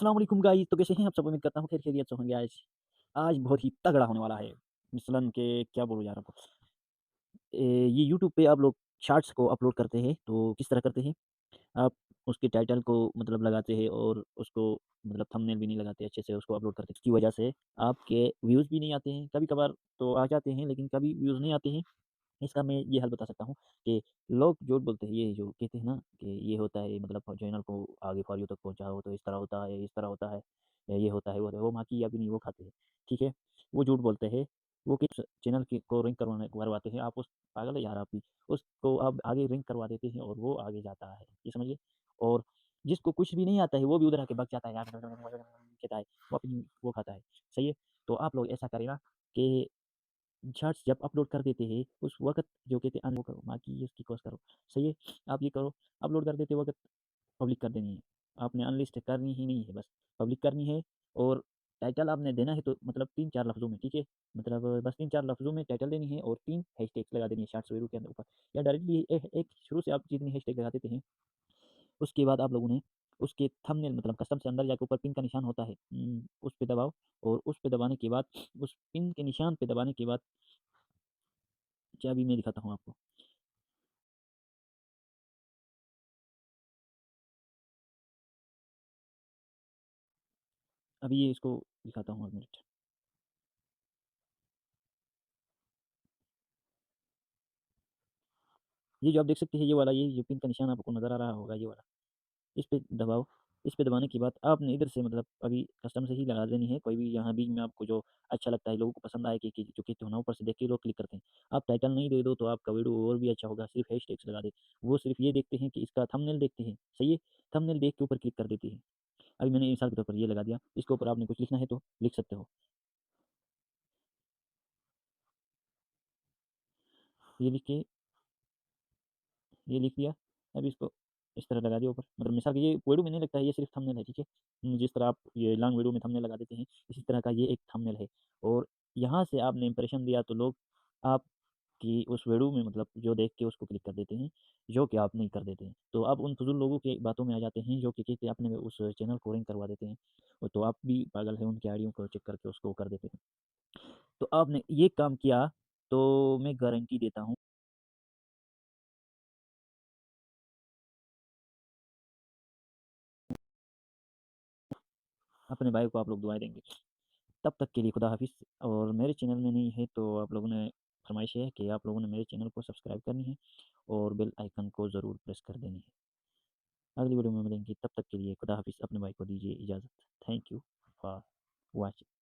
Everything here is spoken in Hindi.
अस्सलाम वालेकुम गाइस। तो कैसे हैं आप सब? उम्मीद करता हूँ खैरियत से होंगे। आज आज बहुत ही तगड़ा होने वाला है। मिसलन के क्या बोलूँ यार आपको। ये यूट्यूब पे आप लोग शॉर्ट्स को अपलोड करते हैं तो किस तरह करते हैं? आप उसके टाइटल को मतलब लगाते हैं और उसको मतलब थंबनेल भी नहीं लगाते, अच्छे से उसको अपलोड करते हैं। इसकी वजह से आपके व्यूज़ भी नहीं आते हैं। कभी-कभार तो आ जाते हैं लेकिन कभी व्यूज़ नहीं आते हैं। इसका मैं ये हल बता सकता हूँ कि लोग झूठ बोलते हैं, ये जो कहते हैं ना कि ये होता है मतलब चैनल को आगे फॉर यू तक पहुँचाओ तो इस तरह होता है, इस तरह होता है, ये होता है, वो माँ की या भी नहीं वो खाते हैं, ठीक है? वो झूठ बोलते हैं, वो किस चैनल की को रैंक करवाते हैं, आप उस पागल है यार आप भी, उसको आप आगे रैंक करवा देते हैं और वो आगे जाता है, ये समझिए। और जिसको कुछ भी नहीं आता है, वो भी उधर आके बक जाता है यार कहता है, वो अपनी वो खाता है, सही है? तो आप लोग ऐसा करें ना कि शॉर्ट्स जब अपलोड कर देते हैं, उस वक़्त जो कहते हैं वो करो, बाकी इसकी कोस करो, सही है? आप ये करो, अपलोड कर देते वक़्त पब्लिक कर देनी है। आपने अनलिस्ट करनी ही नहीं है बस, पब्लिक करनी है और टाइटल आपने देना है तो मतलब 3-4 लफ्ज़ों में, ठीक है? मतलब बस 3-4 लफ्ज़ों में टाइटल देनी है और 3 हैशटैग्स लगा देनी है शॉर्ट्स वीडियो के अंदर ऊपर या डायरेक्टली एक शुरू से आप जितनी हैशटैग लगा देते हैं, उसके बाद आप लोगों ने उसके थंबनेल मतलब कस्टम से अंदर जाके ऊपर पिन का निशान होता है, उस पे दबाओ और उस पे दबाने के बाद उस पिन के निशान पे दबाने के बाद चाबी मैं दिखाता हूँ आपको। अभी ये इसको दिखाता हूँ 1 मिनट। ये जो आप देख सकते हैं ये वाला ये जो पिन का निशान आपको नज़र आ रहा होगा ये वाला, इस पे दबाओ। इस पे दबाने के बाद आपने इधर से मतलब अभी कस्टम से ही लगा देनी है, कोई भी यहाँ बीच में आपको जो अच्छा लगता है, लोगों को पसंद आए कि जो कहते हो ना ऊपर से देख के लोग क्लिक करते हैं। आप टाइटल नहीं दे दो तो आपका वीडियो और भी अच्छा होगा, सिर्फ़ हैशटैग्स लगा दें। वो सिर्फ़ ये देखते हैं कि इसका थंबनेल देखते हैं, सही है? थंबनेल देख के ऊपर क्लिक कर देते हैं। अभी मैंने मिसाल के तौर पर ये लगा दिया, इसके ऊपर आपने कुछ लिखना है तो लिख सकते हो। ये लिख के ये लिख दिया, अब इसको इस तरह लगा दिया ऊपर, मतलब मिसाल के ये वीडियो में नहीं लगता है, ये सिर्फ़ थंबनेल है, ठीक है? जिस तरह आप ये लॉन्ग वीडियो में थंबनेल लगा देते हैं, इसी तरह का ये एक थंबनेल है और यहाँ से आपने इंप्रेशन दिया तो लोग आपकी उस वीडियो में मतलब जो देख के उसको क्लिक कर देते हैं, जो कि आप नहीं कर देते हैं। तो आप उन फ़िज़ूल लोगों की बातों में आ जाते हैं, जो कि कहते हैं अपने उस चैनल को रैंक करवा देते हैं। तो आप भी पागल हैं, उनकी आईडियों को चेक करके उसको कर देते हैं। तो आपने ये काम किया, तो मैं गारंटी देता हूँ अपने भाई को आप लोग दुआएँ देंगे। तब तक के लिए खुदा हाफ़िज़ और मेरे चैनल में नहीं है तो आप लोगों ने फ़रमाइश है कि आप लोगों ने मेरे चैनल को सब्सक्राइब करनी है और बेल आइकन को ज़रूर प्रेस कर देनी है। अगली वीडियो में मिलेंगे, तब तक के लिए खुदा हाफ़िज़। अपने भाई को दीजिए इजाज़त। Thank you for watching.